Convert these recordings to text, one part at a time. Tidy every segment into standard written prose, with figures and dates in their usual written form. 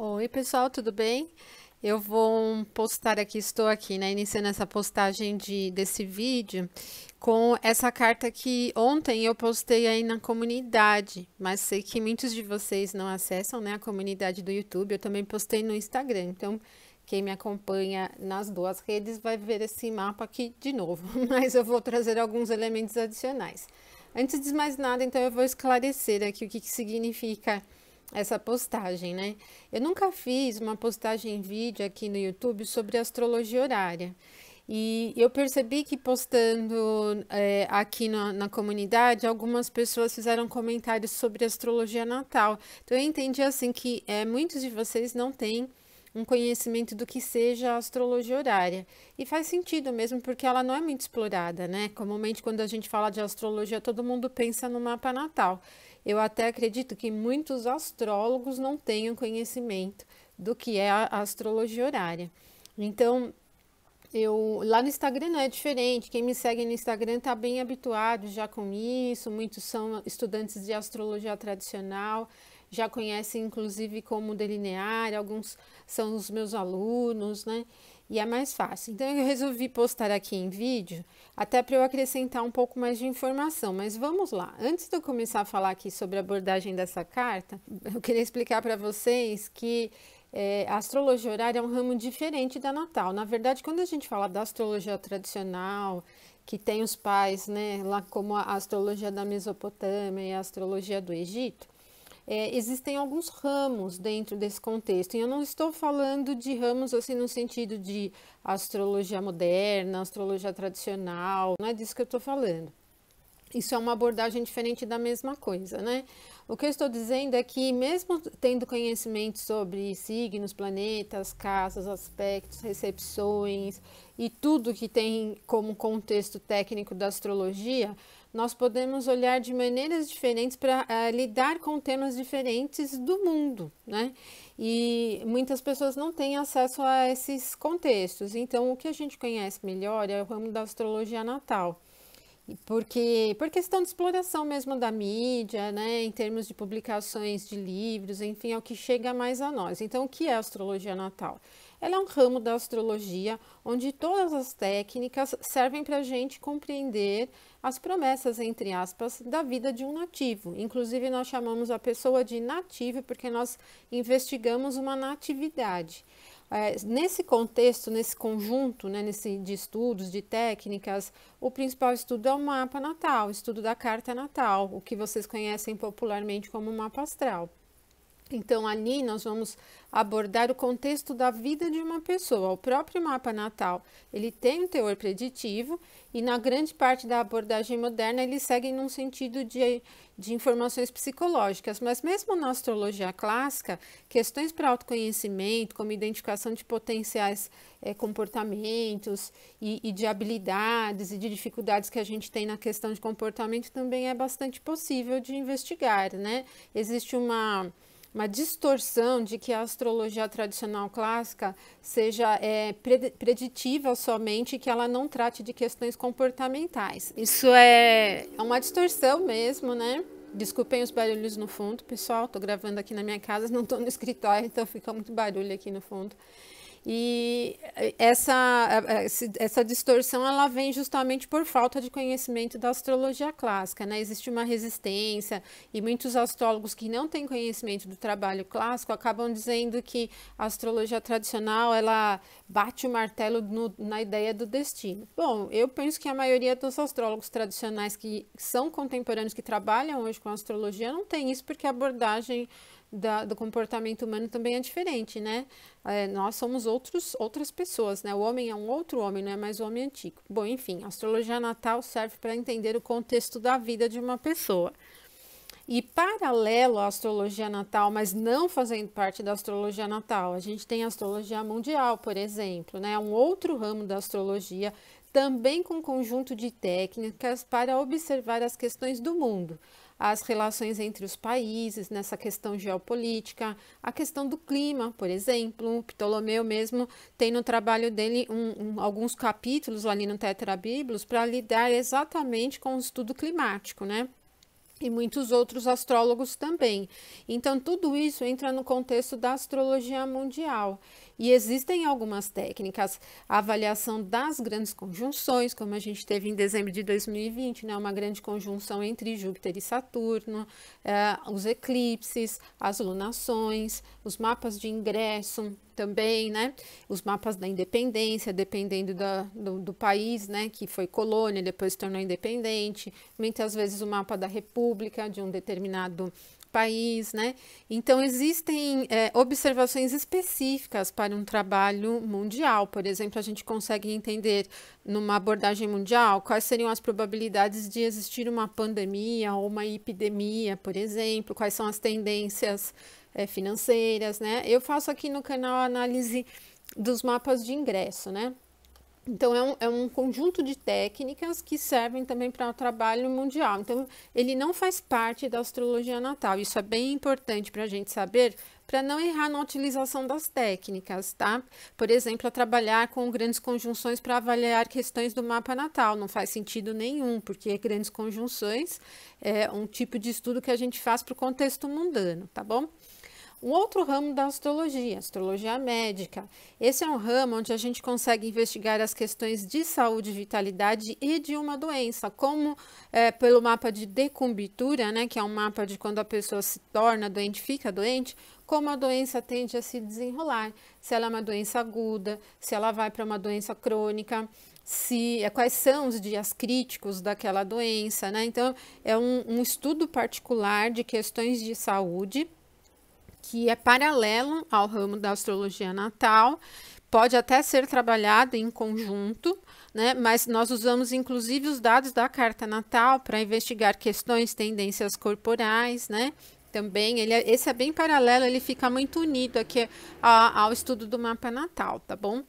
Oi, pessoal, tudo bem? Eu vou postar aqui, estou aqui, né, iniciando essa postagem desse vídeo com essa carta que ontem eu postei aí na comunidade, mas sei que muitos de vocês não acessam, né, a comunidade do YouTube. Eu também postei no Instagram, então quem me acompanha nas duas redes vai ver esse mapa aqui de novo, mas eu vou trazer alguns elementos adicionais. Antes de mais nada, então eu vou esclarecer aqui o que significa essa postagem, né? Eu nunca fiz uma postagem em vídeo aqui no YouTube sobre astrologia horária. E eu percebi que postando aqui na comunidade, algumas pessoas fizeram comentários sobre astrologia natal. Então eu entendi assim que muitos de vocês não têm um conhecimento do que seja a astrologia horária. E faz sentido mesmo, porque ela não é muito explorada, né? Comumente, quando a gente fala de astrologia, todo mundo pensa no mapa natal. Eu até acredito que muitos astrólogos não tenham conhecimento do que é a astrologia horária. Então, lá no Instagram não é diferente. Quem me segue no Instagram está bem habituado já com isso. Muitos são estudantes de astrologia tradicional, já conhecem inclusive como delinear. Alguns são os meus alunos, né? E é mais fácil. Então eu resolvi postar aqui em vídeo, até para eu acrescentar um pouco mais de informação. Mas vamos lá. Antes de eu começar a falar aqui sobre a abordagem dessa carta, eu queria explicar para vocês que a astrologia horária é um ramo diferente da natal. Na verdade, quando a gente fala da astrologia tradicional, que tem os pais, né, lá como a astrologia da Mesopotâmia e a astrologia do Egito, existem alguns ramos dentro desse contexto. E eu não estou falando de ramos assim no sentido de astrologia moderna, astrologia tradicional, não é disso que eu estou falando. Isso é uma abordagem diferente da mesma coisa, né? O que eu estou dizendo é que, mesmo tendo conhecimento sobre signos, planetas, casas, aspectos, recepções e tudo que tem como contexto técnico da astrologia, nós podemos olhar de maneiras diferentes para lidar com temas diferentes do mundo, né? E muitas pessoas não têm acesso a esses contextos. Então, o que a gente conhece melhor é o ramo da astrologia natal. Porque, por questão de exploração mesmo da mídia, né, em termos de publicações de livros, enfim, é o que chega mais a nós. Então, o que é a astrologia natal? Ela é um ramo da astrologia onde todas as técnicas servem para a gente compreender as promessas, entre aspas, da vida de um nativo. Inclusive, nós chamamos a pessoa de nativo porque nós investigamos uma natividade. Nesse contexto, nesse conjunto, né, de estudos, de técnicas, o principal estudo é o mapa natal, o estudo da carta natal, o que vocês conhecem popularmente como mapa astral. Então, ali nós vamos abordar o contexto da vida de uma pessoa. O próprio mapa natal, ele tem um teor preditivo e na grande parte da abordagem moderna ele segue num sentido de informações psicológicas. Mas mesmo na astrologia clássica, questões para autoconhecimento, como identificação de potenciais comportamentos e de habilidades e de dificuldades que a gente tem na questão de comportamento também é bastante possível de investigar, né? Existe uma distorção de que a astrologia tradicional clássica seja preditiva somente, que ela não trate de questões comportamentais. Isso é uma distorção mesmo, né? Desculpem os barulhos no fundo, pessoal. Tô gravando aqui na minha casa, não tô no escritório, então fica muito barulho aqui no fundo. E essa distorção ela vem justamente por falta de conhecimento da astrologia clássica, né? Existe uma resistência e muitos astrólogos que não têm conhecimento do trabalho clássico acabam dizendo que a astrologia tradicional ela bate o martelo na ideia do destino. Bom, eu penso que a maioria dos astrólogos tradicionais que são contemporâneos, que trabalham hoje com a astrologia, não tem isso porque a abordagem do comportamento humano também é diferente, né? Nós somos outras pessoas, né? O homem é um outro homem, não é mais o homem antigo. Bom, enfim, a astrologia natal serve para entender o contexto da vida de uma pessoa. E paralelo à astrologia natal, mas não fazendo parte da astrologia natal, a gente tem a astrologia mundial, por exemplo, né? Um outro ramo da astrologia, também com um conjunto de técnicas para observar as questões do mundo, as relações entre os países, nessa questão geopolítica, a questão do clima, por exemplo. O Ptolomeu mesmo tem no trabalho dele alguns capítulos ali no Tetrabíblos para lidar exatamente com o estudo climático, né? e muitos outros astrólogos também. Então, tudo isso entra no contexto da astrologia mundial. E existem algumas técnicas, a avaliação das grandes conjunções, como a gente teve em dezembro de 2020, né, uma grande conjunção entre Júpiter e Saturno, os eclipses, as lunações, os mapas de ingresso também, né, os mapas da independência, dependendo do país, né, que foi colônia, depois se tornou independente, muitas vezes o mapa da república de um determinado país, né? Então, existem observações específicas para um trabalho mundial. Por exemplo, a gente consegue entender numa abordagem mundial quais seriam as probabilidades de existir uma pandemia ou uma epidemia, por exemplo, quais são as tendências financeiras, né? Eu faço aqui no canal a análise dos mapas de ingresso, né? Então, é um conjunto de técnicas que servem também para o trabalho mundial. Então, ele não faz parte da astrologia natal. Isso é bem importante para a gente saber, para não errar na utilização das técnicas, tá? Por exemplo, a trabalhar com grandes conjunções para avaliar questões do mapa natal. Não faz sentido nenhum, porque grandes conjunções é um tipo de estudo que a gente faz para o contexto mundano, tá bom? Um outro ramo da astrologia, astrologia médica. Esse é um ramo onde a gente consegue investigar as questões de saúde, vitalidade e de uma doença, como pelo mapa de decumbitura, né, que é um mapa de quando a pessoa se torna doente, fica doente, como a doença tende a se desenrolar, se ela é uma doença aguda, se ela vai para uma doença crônica, quais são os dias críticos daquela doença, né? Então, é um estudo particular de questões de saúde, que é paralelo ao ramo da astrologia natal, pode até ser trabalhado em conjunto, né? Mas nós usamos inclusive os dados da carta natal para investigar questões, tendências corporais, né? Também, esse é bem paralelo, ele fica muito unido aqui ao estudo do mapa natal, tá bom?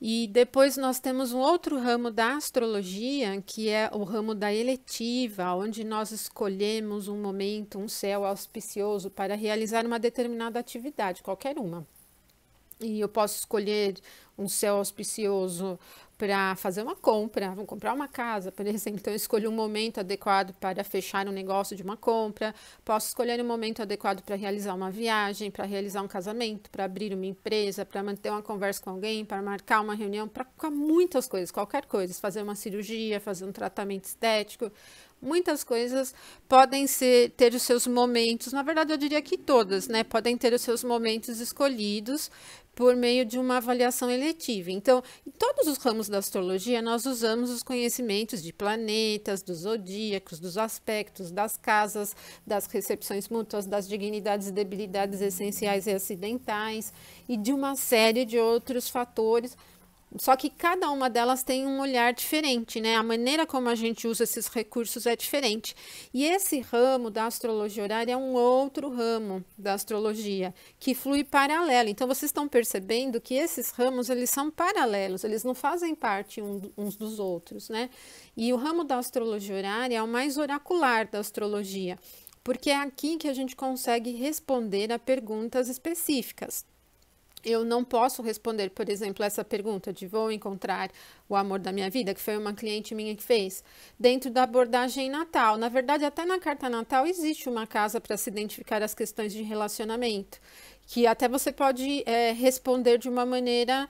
E depois nós temos um outro ramo da astrologia, que é o ramo da eletiva, onde nós escolhemos um momento, um céu auspicioso para realizar uma determinada atividade, qualquer uma. E eu posso escolher um céu auspicioso para fazer uma compra, vamos comprar uma casa, por exemplo, então eu escolho um momento adequado para fechar um negócio de uma compra, posso escolher um momento adequado para realizar uma viagem, para realizar um casamento, para abrir uma empresa, para manter uma conversa com alguém, para marcar uma reunião, para muitas coisas, qualquer coisa, fazer uma cirurgia, fazer um tratamento estético, muitas coisas podem ter os seus momentos, na verdade eu diria que todas, né, podem ter os seus momentos escolhidos por meio de uma avaliação eletiva. Então, em todos os ramos da astrologia, nós usamos os conhecimentos de planetas, dos zodíacos, dos aspectos, das casas, das recepções mútuas, das dignidades e debilidades essenciais e acidentais, e de uma série de outros fatores. Só que cada uma delas tem um olhar diferente, né? A maneira como a gente usa esses recursos é diferente. E esse ramo da astrologia horária é um outro ramo da astrologia que flui paralelo. Então, vocês estão percebendo que esses ramos, eles são paralelos, eles não fazem parte uns dos outros, né? E o ramo da astrologia horária é o mais oracular da astrologia, porque é aqui que a gente consegue responder a perguntas específicas. Eu não posso responder, por exemplo, essa pergunta de vou encontrar o amor da minha vida, que foi uma cliente minha que fez, dentro da abordagem natal. Na verdade, até na carta natal existe uma casa para se identificar as questões de relacionamento, que até você pode responder de uma maneira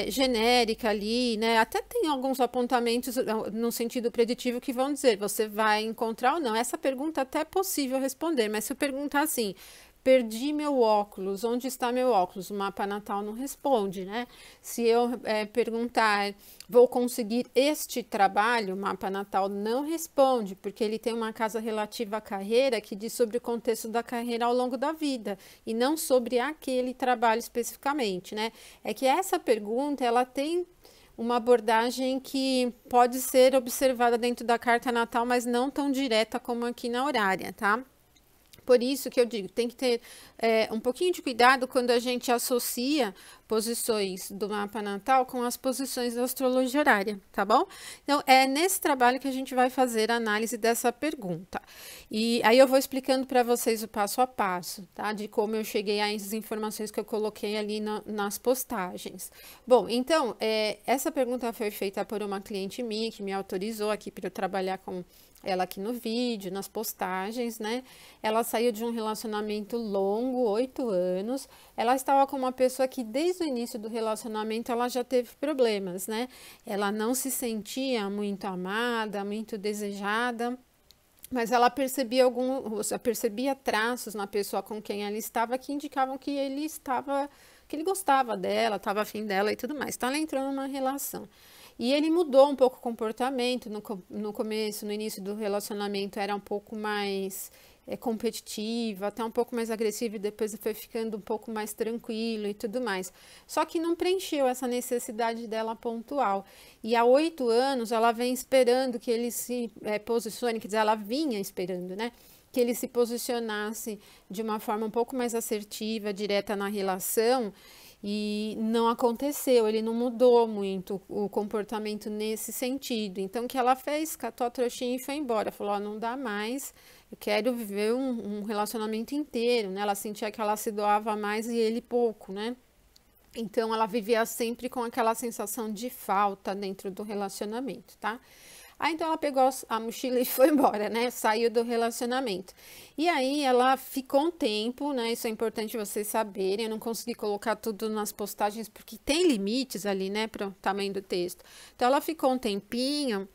genérica ali, né? Até tem alguns apontamentos no sentido preditivo que vão dizer, você vai encontrar ou não. Essa pergunta até é possível responder, mas se eu perguntar assim, perdi meu óculos, onde está meu óculos? O mapa natal não responde, né? Se eu perguntar, vou conseguir este trabalho, o mapa natal não responde, porque ele tem uma casa relativa à carreira que diz sobre o contexto da carreira ao longo da vida, e não sobre aquele trabalho especificamente, né? É que essa pergunta, ela tem uma abordagem que pode ser observada dentro da carta natal, mas não tão direta como aqui na horária, tá? Por isso que eu digo, tem que ter um pouquinho de cuidado quando a gente associa posições do mapa natal com as posições da astrologia horária, tá bom? Então, é nesse trabalho que a gente vai fazer a análise dessa pergunta. E aí eu vou explicando para vocês o passo a passo, tá? De como eu cheguei a essas informações que eu coloquei ali nas postagens. Bom, então, essa pergunta foi feita por uma cliente minha que me autorizou aqui para eu trabalhar com ela aqui no vídeo, nas postagens, né? Ela saiu de um relacionamento longo, 8 anos. Ela estava com uma pessoa que desde o início do relacionamento ela já teve problemas, né? Ela não se sentia muito amada, muito desejada. Mas ela percebia traços na pessoa com quem ela estava que indicavam que que ele gostava dela, estava afim dela e tudo mais. Então ela entrou numa relação. E ele mudou um pouco o comportamento no começo, no início do relacionamento era um pouco mais competitivo, até um pouco mais agressivo, e depois foi ficando um pouco mais tranquilo e tudo mais. Só que não preencheu essa necessidade dela pontual. E há 8 anos ela vem esperando que ele se posicione, quer dizer, ela vinha esperando, né? Que ele se posicionasse de uma forma um pouco mais assertiva, direta na relação, e não aconteceu, ele não mudou muito o comportamento nesse sentido. Então, o que ela fez? Catou a trouxinha e foi embora. Falou, não dá mais, eu quero viver um relacionamento inteiro, né? Ela sentia que ela se doava mais e ele pouco, né? Então, ela vivia sempre com aquela sensação de falta dentro do relacionamento, tá? Aí, então, ela pegou a mochila e foi embora, né? Saiu do relacionamento. E aí, ela ficou um tempo, né? Isso é importante vocês saberem. Eu não consegui colocar tudo nas postagens, porque tem limites ali, né? Para o tamanho do texto. Então, ela ficou um tempinho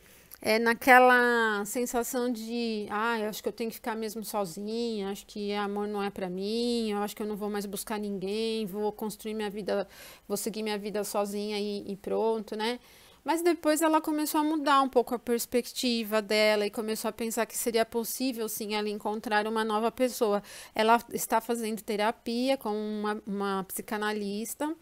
naquela sensação de, eu acho que eu tenho que ficar mesmo sozinha, acho que amor não é para mim, eu acho que eu não vou mais buscar ninguém, vou construir minha vida, vou seguir minha vida sozinha e pronto, né? Mas depois ela começou a mudar um pouco a perspectiva dela e começou a pensar que seria possível, sim, ela encontrar uma nova pessoa. Ela está fazendo terapia com uma psicanalista,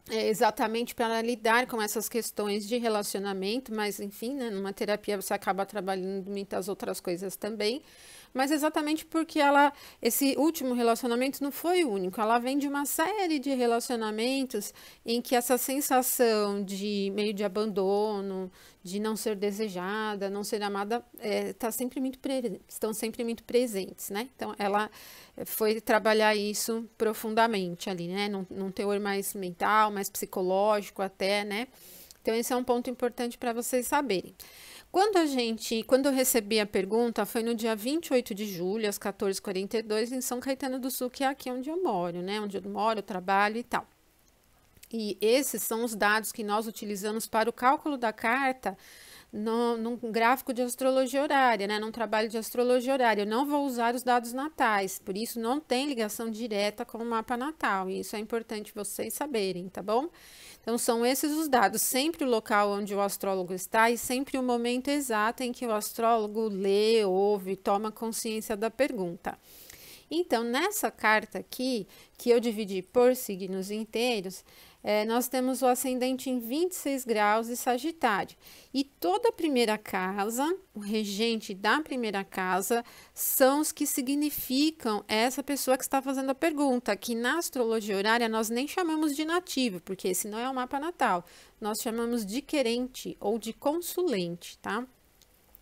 exatamente para lidar com essas questões de relacionamento, mas enfim, né, numa terapia você acaba trabalhando muitas outras coisas também, mas exatamente porque esse último relacionamento não foi o único, ela vem de uma série de relacionamentos em que essa sensação de meio de abandono, de não ser desejada, não ser amada, estão sempre muito presentes, né? Então, ela foi trabalhar isso profundamente ali, né? Num teor mais mental, mais psicológico até, né? Então, esse é um ponto importante para vocês saberem. Quando eu recebi a pergunta, foi no dia 28 de julho, às 14h42, em São Caetano do Sul, que é aqui onde eu moro, né? Onde eu moro, trabalho e tal. E esses são os dados que nós utilizamos para o cálculo da carta num gráfico de astrologia horária, né? Num trabalho de astrologia horária. Eu não vou usar os dados natais, por isso não tem ligação direta com o mapa natal. E isso é importante vocês saberem, tá bom? Então, são esses os dados, sempre o local onde o astrólogo está e sempre o momento exato em que o astrólogo lê, ouve, toma consciência da pergunta. Então, nessa carta aqui, que eu dividi por signos inteiros, nós temos o ascendente em 26 graus de Sagitário. E toda a primeira casa, o regente da primeira casa, são os que significam essa pessoa que está fazendo a pergunta, que na astrologia horária nós nem chamamos de nativo, porque esse não é o mapa natal. Nós chamamos de querente ou de consulente, tá?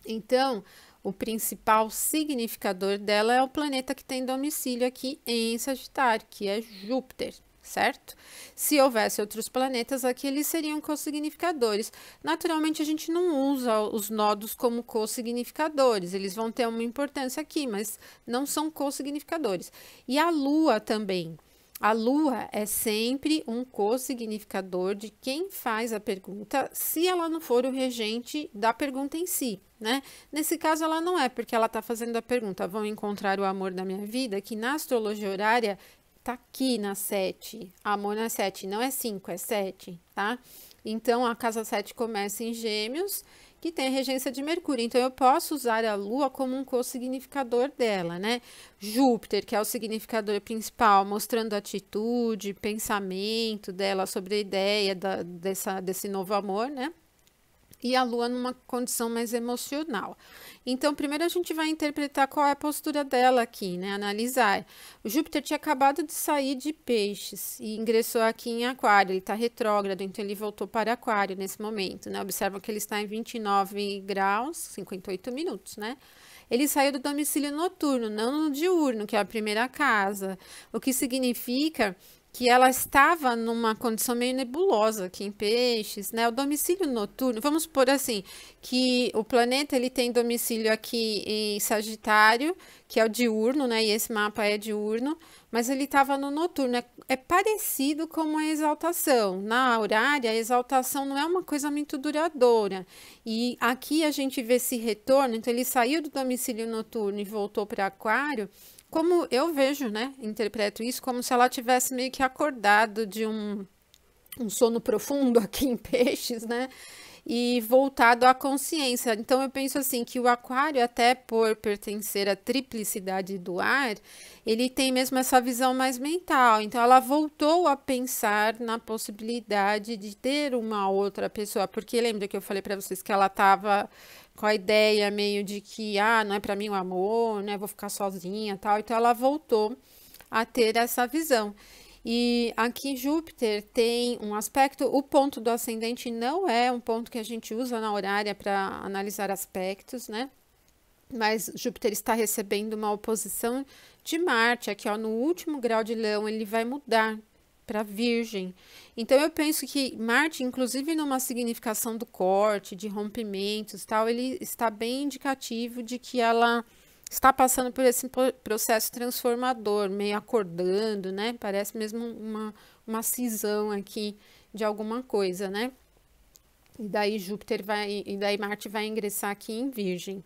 Então, o principal significador dela é o planeta que tem domicílio aqui em Sagitário, que é Júpiter, certo? Se houvesse outros planetas aqui, eles seriam co-significadores. Naturalmente, a gente não usa os nodos como co-significadores, eles vão ter uma importância aqui, mas não são co-significadores. E a Lua também. A Lua é sempre um co-significador de quem faz a pergunta, se ela não for o regente da pergunta em si, né? Nesse caso, ela não é, porque ela está fazendo a pergunta, vão encontrar o amor da minha vida, que na astrologia horária tá aqui na 7, amor na 7, não é 5, é 7, tá? Então, a casa 7 começa em Gêmeos, que tem a regência de Mercúrio. Então, eu posso usar a Lua como um co-significador dela, né? Júpiter, que é o significador principal, mostrando atitude, pensamento dela sobre a ideia desse novo amor, né? E a Lua numa condição mais emocional. Então, primeiro a gente vai interpretar qual é a postura dela aqui, né? Analisar. O Júpiter tinha acabado de sair de Peixes e ingressou aqui em Aquário. Ele está retrógrado, então ele voltou para Aquário nesse momento, né? Observa que ele está em 29 graus, 58 minutos, né? Ele saiu do domicílio noturno, não no diurno, que é a primeira casa, o que significa que ela estava numa condição meio nebulosa aqui em Peixes, né? O domicílio noturno, vamos supor assim, que o planeta ele tem domicílio aqui em Sagitário, que é o diurno, né? E esse mapa é diurno, mas ele estava no noturno. É parecido com a exaltação. Na horária, a exaltação não é uma coisa muito duradoura. E aqui a gente vê esse retorno, então ele saiu do domicílio noturno e voltou para Aquário. Como eu vejo, né? Interpreto isso como se ela tivesse meio que acordado de um sono profundo aqui em Peixes, né? E voltado à consciência. Então, eu penso assim que o Aquário, até por pertencer à triplicidade do ar, ele tem mesmo essa visão mais mental. Então, ela voltou a pensar na possibilidade de ter uma outra pessoa. Porque lembra que eu falei para vocês que ela estava com a ideia meio de que, não é para mim o amor, né? Vou ficar sozinha, tal. Então, ela voltou a ter essa visão. E aqui Júpiter tem um aspecto, o ponto do ascendente não é um ponto que a gente usa na horária para analisar aspectos, né? Mas Júpiter está recebendo uma oposição de Marte, aqui ó, no último grau de Leão, ele vai mudar para Virgem. Então eu penso que Marte, inclusive numa significação do corte, de rompimentos, tal, ele está bem indicativo de que ela está passando por esse processo transformador, meio acordando, né? Parece mesmo uma cisão aqui de alguma coisa, né? E daí Marte vai ingressar aqui em Virgem.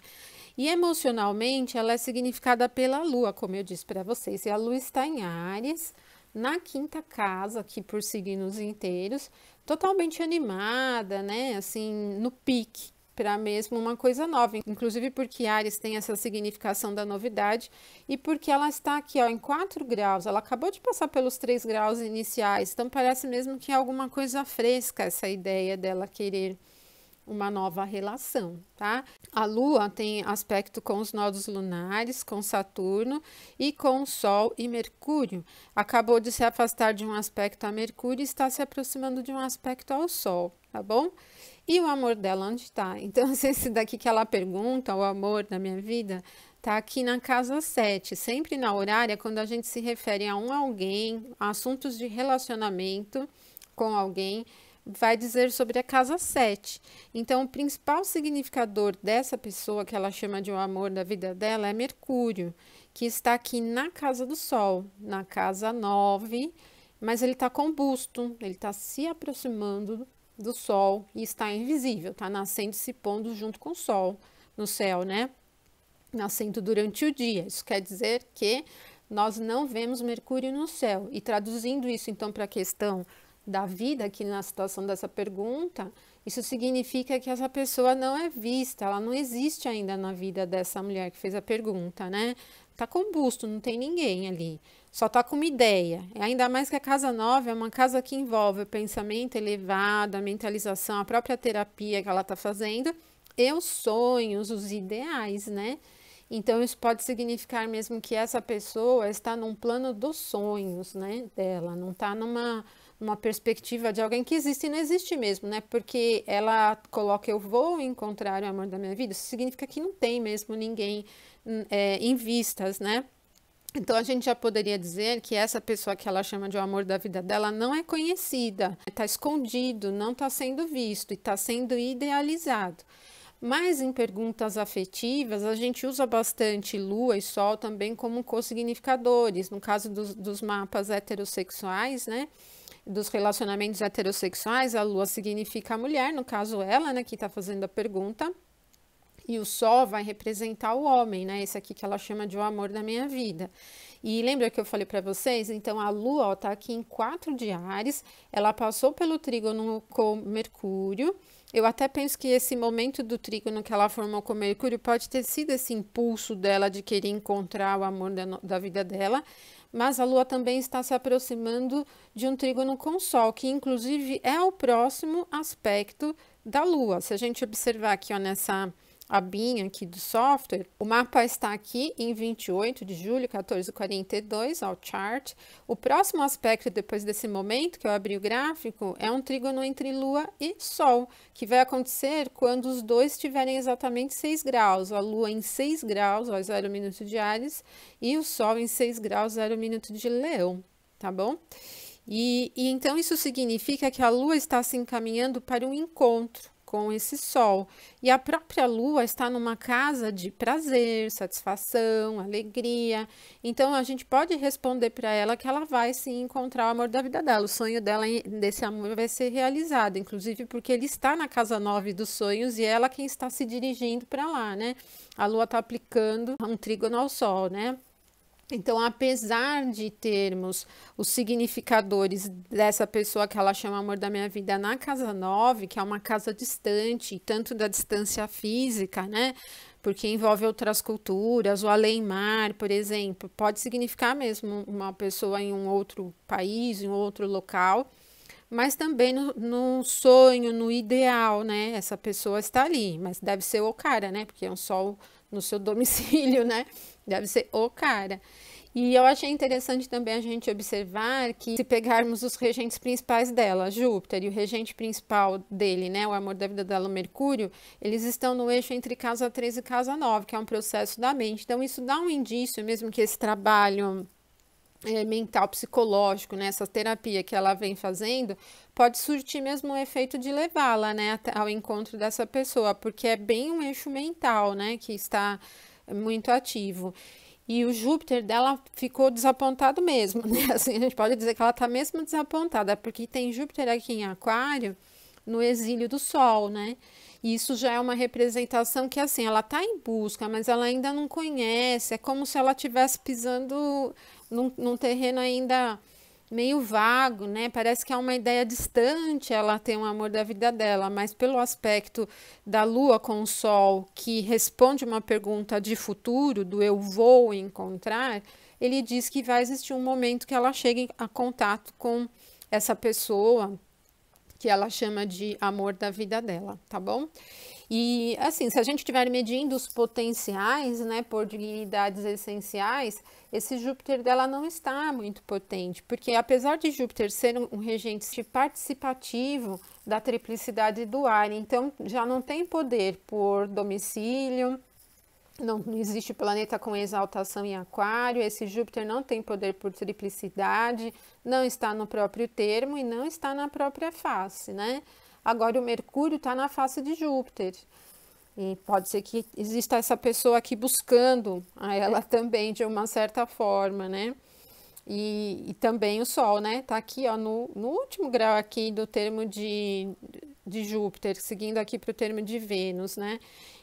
E emocionalmente, ela é significada pela Lua, como eu disse para vocês. E a Lua está em Áries, na quinta casa, aqui por signos inteiros, totalmente animada, né? Assim, no pique, para mesmo uma coisa nova, inclusive porque Áries tem essa significação da novidade e porque ela está aqui ó, em 4 graus, ela acabou de passar pelos 3 graus iniciais, então parece mesmo que é alguma coisa fresca essa ideia dela querer uma nova relação, tá? A Lua tem aspecto com os nodos lunares, com Saturno e com o Sol e Mercúrio. Acabou de se afastar de um aspecto a Mercúrio e está se aproximando de um aspecto ao Sol, tá bom? E o amor dela onde está? Então, esse daqui que ela pergunta, o amor da minha vida, tá aqui na casa 7, sempre na horária, quando a gente se refere a alguém, a assuntos de relacionamento com alguém, vai dizer sobre a casa 7. Então, o principal significador dessa pessoa que ela chama de o amor da vida dela é Mercúrio, que está aqui na casa do Sol, na casa 9, mas ele está combusto, ele está se aproximando do Sol e está invisível, está nascendo e se pondo junto com o Sol no céu, né? Nascendo durante o dia. Isso quer dizer que nós não vemos Mercúrio no céu. E traduzindo isso, então, para a questão da vida, aqui na situação dessa pergunta, isso significa que essa pessoa não é vista, ela não existe ainda na vida dessa mulher que fez a pergunta, né? Tá combusto, não tem ninguém ali, só tá com uma ideia. Ainda mais que a casa 9 é uma casa que envolve o pensamento elevado, a mentalização, a própria terapia que ela tá fazendo e os sonhos, os ideais, né? Então, isso pode significar mesmo que essa pessoa está num plano dos sonhos, né, dela, não está numa perspectiva de alguém que existe e não existe mesmo, né, porque ela coloca eu vou encontrar o amor da minha vida, isso significa que não tem mesmo ninguém em vistas, né. Então, a gente já poderia dizer que essa pessoa que ela chama de o amor da vida dela não é conhecida, está escondido, não está sendo visto e está sendo idealizado. Mas em perguntas afetivas, a gente usa bastante Lua e Sol também como co-significadores. No caso dos mapas heterossexuais, né? Dos relacionamentos heterossexuais, a Lua significa a mulher, no caso ela, né? Que está fazendo a pergunta. E o Sol vai representar o homem, né? Esse aqui que ela chama de o amor da minha vida. E lembra que eu falei para vocês? Então, a Lua está aqui em 4 de Áries, ela passou pelo trígono com Mercúrio. Eu até penso que esse momento do trígono que ela formou com Mercúrio pode ter sido esse impulso dela de querer encontrar o amor da vida dela, mas a Lua também está se aproximando de um trígono com o Sol, que inclusive é o próximo aspecto da Lua. Se a gente observar aqui, ó, nessa abinha aqui do software, o mapa está aqui em 28 de julho, 14h42, ao chart. O próximo aspecto depois desse momento que eu abri o gráfico é um trígono entre Lua e Sol, que vai acontecer quando os dois tiverem exatamente 6 graus, a Lua em 6 graus, ó, 0 minuto de Áries, e o Sol em 6 graus, 0 minuto de Leão, tá bom? E então isso significa que a Lua está se encaminhando para um encontro com esse Sol. E a própria Lua está numa casa de prazer, satisfação, alegria. Então a gente pode responder para ela que ela vai sim encontrar o amor da vida dela. O sonho dela desse amor vai ser realizado, inclusive porque ele está na casa 9 dos sonhos e ela quem está se dirigindo para lá, né? A Lua está aplicando um trígono ao Sol, né? Então, apesar de termos os significadores dessa pessoa que ela chama amor da minha vida na casa 9, que é uma casa distante, tanto da distância física, né? Porque envolve outras culturas, o além-mar, por exemplo, pode significar mesmo uma pessoa em um outro país, em um outro local, mas também no sonho, no ideal, né? Essa pessoa está ali, mas deve ser o cara, né? Porque é um sol no seu domicílio, né? Deve ser o cara. E eu achei interessante também a gente observar que se pegarmos os regentes principais dela, Júpiter, e o regente principal dele, né, o amor da vida dela, o Mercúrio, eles estão no eixo entre casa 3 e casa 9, que é um processo da mente. Então isso dá um indício, mesmo que esse trabalho mental, psicológico, né, essa terapia que ela vem fazendo, pode surtir mesmo o efeito de levá-la, né, ao encontro dessa pessoa, porque é bem um eixo mental, né, que está muito ativo. E o Júpiter dela ficou desapontado mesmo, né? Assim, a gente pode dizer que ela está mesmo desapontada, porque tem Júpiter aqui em Aquário, no exílio do Sol, né? E isso já é uma representação que, assim, ela está em busca, mas ela ainda não conhece. É como se ela estivesse pisando num terreno ainda meio vago, né? Parece que é uma ideia distante ela tem um amor da vida dela, mas pelo aspecto da Lua com o Sol, que responde uma pergunta de futuro, do eu vou encontrar, ele diz que vai existir um momento que ela chegue a contato com essa pessoa que ela chama de amor da vida dela, tá bom? E assim, se a gente estiver medindo os potenciais, né, por dignidades essenciais, esse Júpiter dela não está muito potente, porque apesar de Júpiter ser um regente participativo da triplicidade do ar, então já não tem poder por domicílio, não existe planeta com exaltação em Aquário, esse Júpiter não tem poder por triplicidade, não está no próprio termo e não está na própria face, né? Agora o Mercúrio está na face de Júpiter. E pode ser que exista essa pessoa aqui buscando a ela também, de uma certa forma, né? E também o Sol, né? Tá aqui, ó, no último grau aqui do termo de Júpiter, seguindo aqui para o termo de Vênus, né?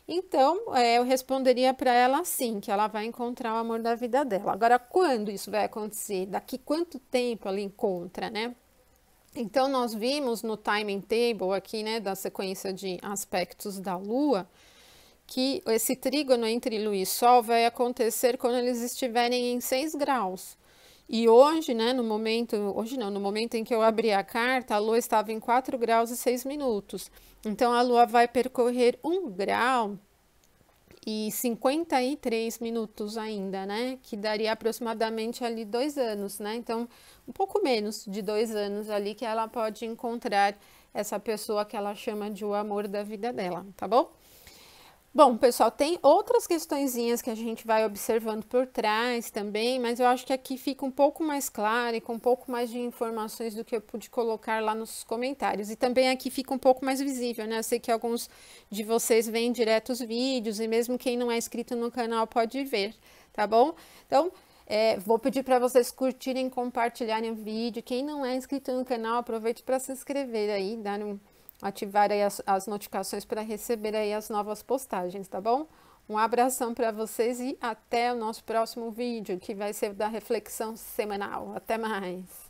Então, eu responderia para ela assim, que ela vai encontrar o amor da vida dela. Agora, quando isso vai acontecer? Daqui quanto tempo ela encontra, né? Então, nós vimos no timing table aqui, né, da sequência de aspectos da Lua, que esse trígono entre Lua e Sol vai acontecer quando eles estiverem em 6 graus. E hoje, né, no momento em que eu abri a carta, a Lua estava em 4 graus e 6 minutos. Então, a Lua vai percorrer 1 grau e 53 minutos ainda, né? Que daria aproximadamente ali 2 anos, né? Então, um pouco menos de 2 anos ali que ela pode encontrar essa pessoa que ela chama de o amor da vida dela, tá bom? Bom, pessoal, tem outras questõezinhas que a gente vai observando por trás também, mas eu acho que aqui fica um pouco mais claro e com um pouco mais de informações do que eu pude colocar lá nos comentários. E também aqui fica um pouco mais visível, né? Eu sei que alguns de vocês veem direto os vídeos e mesmo quem não é inscrito no canal pode ver, tá bom? Então, vou pedir para vocês curtirem, compartilharem o vídeo. Quem não é inscrito no canal, aproveite para se inscrever aí, ativar aí as notificações para receber aí as novas postagens, tá bom? Um abração para vocês e até o nosso próximo vídeo, que vai ser da reflexão semanal. Até mais!